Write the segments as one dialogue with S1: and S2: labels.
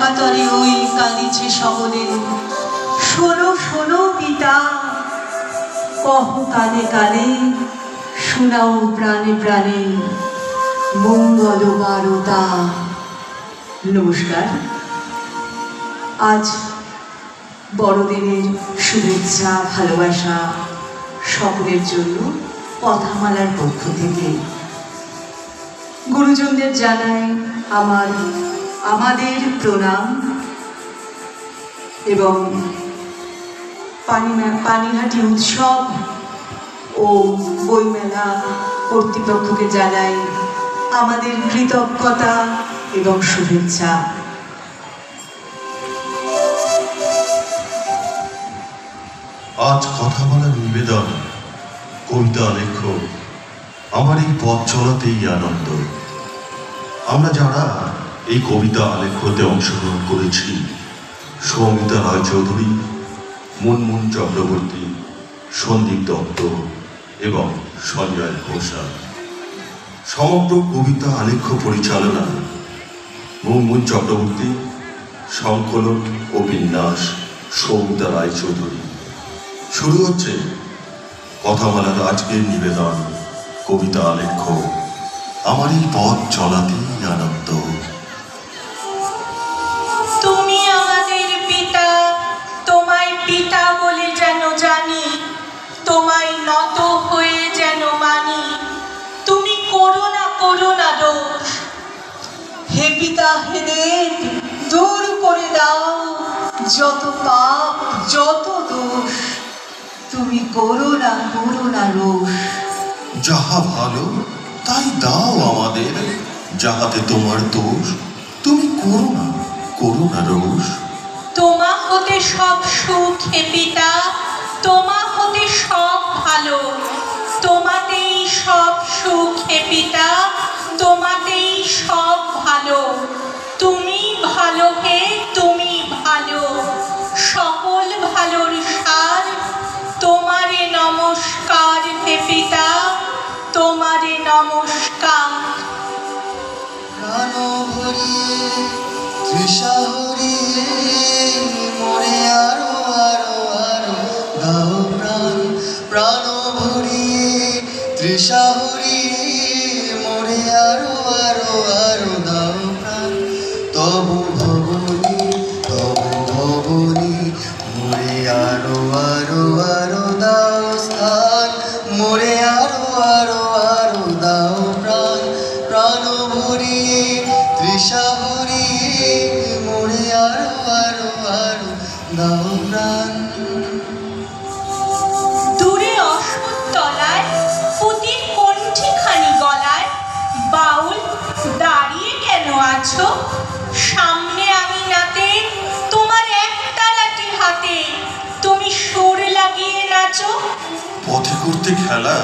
S1: অকাতরে ওই কাঁদিছে সকলে। শোনো শোনো পিতা, কহ কানে কানে, শোনাও প্রাণে প্রাণে মঙ্গল বারতা। নমস্কার। আজ বড়দিনের শুভেচ্ছা ভালোবাসা সকলের জন্য কথামালার পক্ষ থেকে গুরুজনদের জানাই আমাদের প্রণাম এবং পানিহাটি উৎসব ও বইমেলা কর্তৃপক্ষকে জানাই আমাদের কৃতজ্ঞতা এবং শুভেচ্ছা।
S2: আজ কথা বলার নিবেদন, কবিতা লেখো, আমার এই পথ চলাতেই আনন্দ। আমরা যারা এই কবিতা আলেখ্যতে অংশগ্রহণ করেছি, সৌমিতা রায়চৌধুরী, মুনমুন চক্রবর্তী, সন্দীপ দত্ত এবং সঞ্জয় ঘোষাল। সমগ্র কবিতা আলেখ্য পরিচালনা মুনমুন চক্রবর্তী, সংকলন ও বিন্যাস সৌমিতা রায়চৌধুরী। শুরু হচ্ছে কথামালার আজকের নিবেদন, কবিতা আলেখ্য, আমার এই পথ চলাতেই আনন্দ।
S3: তুমি আমাদের পিতা, তোমায় পিতা বলে যেন জানি, তোমায় নত হয়ে যেন মানি। তুমি করো না দোষ,
S1: হে পিতা হে দেব, দূর করে দাও যত পাপ যত দোষ। তুমি করো না রোষ।
S2: যাহা ভালো তাই দাও আমাদের, যাহাতে তোমার দোষ। তুমি করো না রোষ।
S3: তোমা হতে সব সুখ হে পিতা, তোমা হতে সব ভালো। তোমাতেই সব সুখ হে পিতা, তোমাতেই সব ভালো। তুমি ভালো হে, তুমি ভালো, সকল ভালোর সার। তোমারে নমস্কার হে পিতা, তোমারে নমস্কার।
S4: প্রাণ ভরিয়ে তৃষা হরিয়ে মোরে আরো আরো আরো দাও প্রাণ। প্রাণ ভরিয়ে তৃষা হরিয়ে মোরে আরো আরো আরো দাও প্রাণ। তবু ভবনী মোরে আরো আরো আরো দাও স্থান। মোরে আরো আরো আরো দাও প্রাণ। প্রাণ ভরিয়ে তৃষা হরিয়ে মোরে আরো আরো আরো দাও প্রাণ।
S3: দূরে অশ্বত্থতলায় পুতির কণ্ঠিখানি গলায়, বাউল দাঁড়িয়ে কেন আছো? সামনে আঙিনাতে তোমার একতারাটি হাতে, তুমি সুর লাগিয়ে নাচো।
S2: পথে করতে খেলা,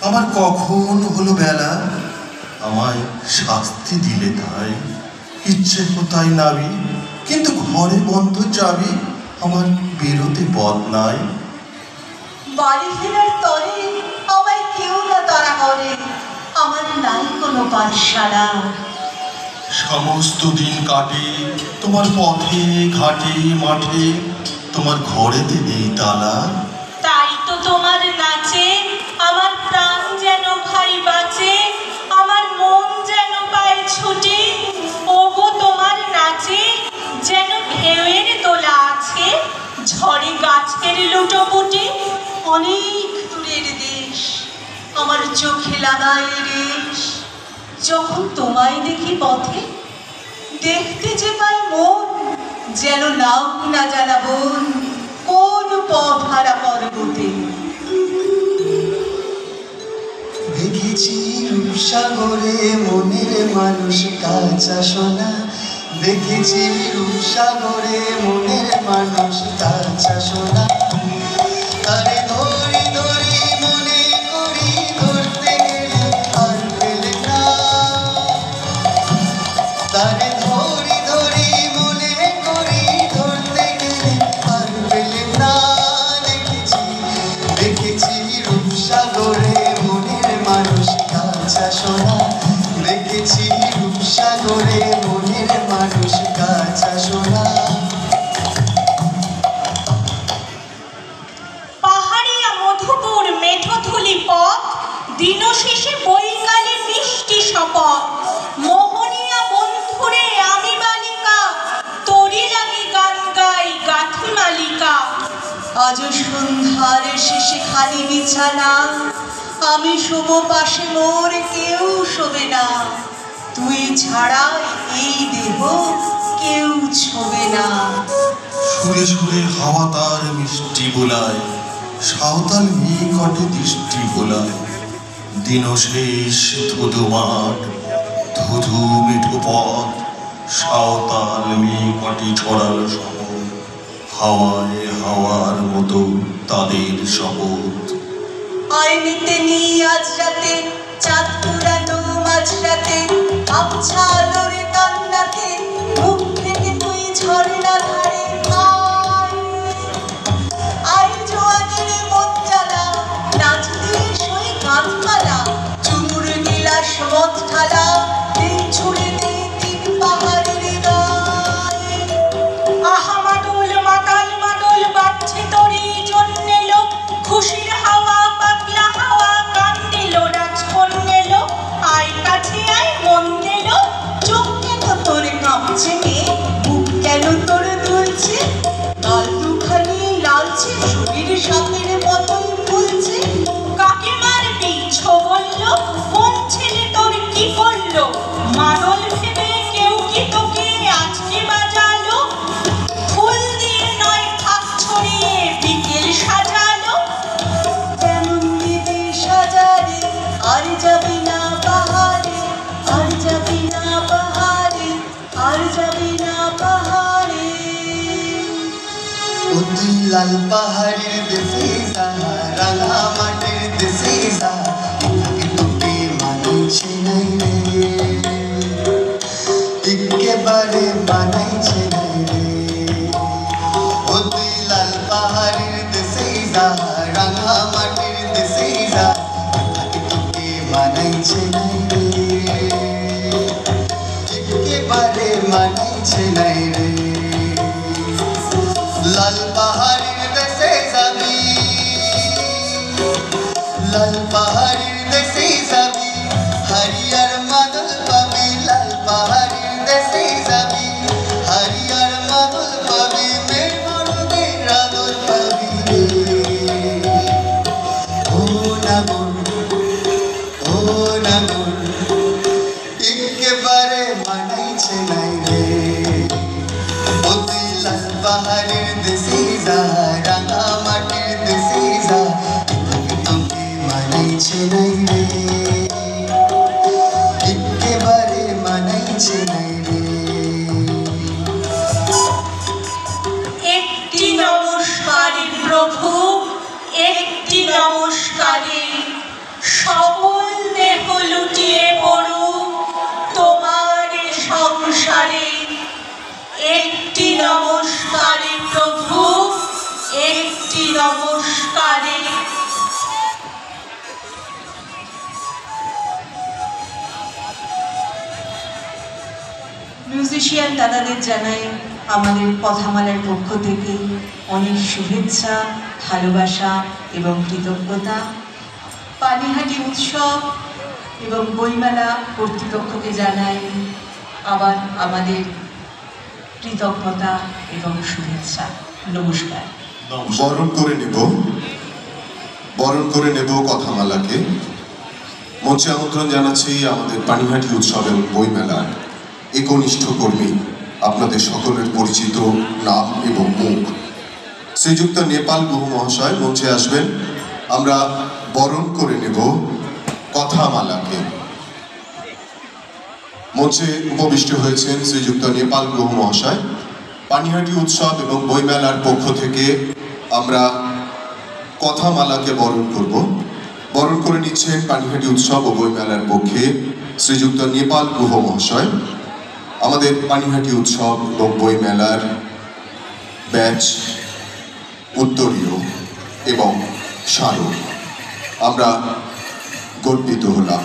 S2: আমার কখন হলো বেলা। আমায় শাস্তি দিলে তাই, ইচ্ছে কোথায় নাবি, কিন্তু ঘরে বন্ধ চাবি, আমার বেরোতে পথ নাই।
S1: বাড়ি ফেরার তরে আমায় কেউ না তাড়া করে, আমার নাই কোনো পাঠশালা।
S2: সমস্ত দিন কাটে তোমার পথে ঘাটে মাঠে, তোমার ঘরেতে নেই তালা।
S3: তাই তো তোমার নাচে আমার প্রাণ যেন ভাই বাঁচে, আমার মন যেন পায় ছুটে। ওগো তোমার নাচে যেন ঢেউয়ের দোলা আছে, ঝড়ে গাছের লুটোপুটে।
S1: অনেক দূরের দেশ আমার চোখে লাগায় রেশ। যখন তোমায় দেখি পথে, দেখতে যে পাই মন, যেন নাও না জানা বোন কোন পথ হারা পর্বতে।
S4: দেখেছি রূপসাগরে মনের মানুষ কাঁচা সোনা। দেখেছি রূপসাগরে মনের মানুষ কাঁচা সোনা। তারে ধরি ধরি মনে করি, ধরতে গেলে আর পেলে না। তারে ধরি ধরি মনে করি, ধরতে গেলে আর পেলে না। দেখেছি রূপসাগরে মনের মানুষ কাঁচা সোনা। দেখেছি রূপসাগরে মনের মানুষ কাঁচা
S1: খালি বিছানা, আমি শুভ পাশে মোর কেউ শোবে না, তুই ছাড়া এই দেহ কেউ ছোবে না।
S2: সুরে সুরে হাওয়া তার মিষ্টি বোলায়, সাঁওতাল নিকটে দৃষ্টি বোলায়। দিন শেষ ধুধু মাঠ, ধুধু মিঠু পথ, সাঁওতাল নিকটে ছড়ালো শপথ, হাওয়ায় হাওয়ার মতো তাদের শপথ।
S1: আয় নিতে নি আজ রাতে চাঁদ পুরানো মাঝরাতে, আবছা আলোরে কান্নাতে মুখ থেকে তুই ঝর্ণা ধারে আয়। আয় জোয়ানের মন জ্বালা, নাচ দিয়ে সই গানপালা, চুমুর গিলাস মদ ঢালা, দিন ছুড়ে দে তিন পাহাড়ের গায়ে।
S3: আহা মাদল মাতাল মাদল বাজছে তোরই জন্যে লোক, খুশির হাওয়া পাগলা হাওয়া গান দিল রাজকন এল, আয় কাছে আয় মন দিল।
S1: চোখ কেন তোর কাঁপছে মেয়ে, বুক কেন তোর দুলছে, গাল দুখানি লালছে, শরীর সাপের মতন ফুলছে।
S3: কাকে মারবি ছো বলল, কোন ছেলে তোর কি করলো, মাদল ভেবে কেউ কি তোকে আজকে বাজালো, ফুল দিয়ে নয় থাক ছড়িয়ে বিকেল সাজালো।
S1: কেমন দিদি সাজারে, আর যাবি না পাহাড়ে, আর যাবি না পাহাড়ে, আর যাবি না পাহাড়ে।
S4: অতি লাল পাহাড়ের দেশে যা, রাঙা মাটির দেশে যা, এখানে তোকে মানাইছে নাই রে, একেবারে মানাইছে নাই রে। অতি লাল পাহাড়ের দেশে যা, রাঙা মাটির দেশে যা, এখানে তোকে মানাইছে নাই রে, একেবারে মানাইছে নাই রে। লাল পাহাড়ের দেশে যাবি, লাল পাহাড়ের দেশে যাবি, হারিয়ার মাদল পাবি, লাল পাহাড়ের দেশে যাবি, হারিয়ার মাদল পাবি, মেঘের আদর পাবি রে। ও নাগর, ও নাগর, একেবারে মানাইছে নাই রে। অতি লাল পাহাড়ের দেশে যা, রাঙা মাটির দেশে যা, এখানে তোকে মানাইছে নাই রে, একেবারে মানাইছে নাই রে।
S3: একটি নমস্কারে প্রভু, একটি নমস্কারে, সকল দেহ লুটিয়ে পড়ুক তোমার সংসারে। একটি নমস্কারে প্রভু, একটি নমস্কারে।
S1: মিউজিশিয়ান দাদাদের জানাই আমাদের কথামালার পক্ষ থেকে অনেক শুভেচ্ছা, ভালোবাসা এবং কৃতজ্ঞতা। পানিহাটি উৎসব এবং বইমেলা কর্তৃপক্ষকে জানাই আবার আমাদের কৃতজ্ঞতা এবং শুভেচ্ছা। নমস্কার।
S5: বরণ করে নেব কথামালাকে। মঞ্চে আমন্ত্রণ জানাচ্ছি আমাদের পানিহাটি উৎসব এবং বইমেলার একনিষ্ঠ কর্মী, আপনাদের সকলের পরিচিত নাম এবং মুখ, শ্রীযুক্ত নেপাল গুহ মহাশয় মঞ্চে আসবেন। আমরা বরণ করে নেব কথামালাকে। মঞ্চে উপবিষ্ট হয়েছেন শ্রীযুক্ত নেপাল গুহ মহাশয়। পানিহাটি উৎসব এবং বইমেলার পক্ষ থেকে আমরা কথামালাকে বরণ করব। বরণ করে নিচ্ছেন পানিহাটি উৎসব ও বইমেলার পক্ষে শ্রীযুক্ত নেপাল গুহ মহাশয়। আমাদের পানিহাটি উৎসব এবং বইমেলার ব্যাচ, উত্তরীয় এবং স্মারক, আমরা গর্বিত হলাম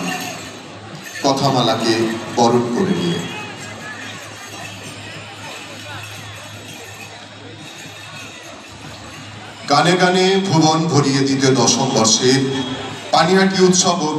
S5: কথামালাকে বরণ করে নিয়ে। গানে গানে ভুবন ভরিয়ে দিতে দশম বর্ষের পানিহাটি উৎসব ও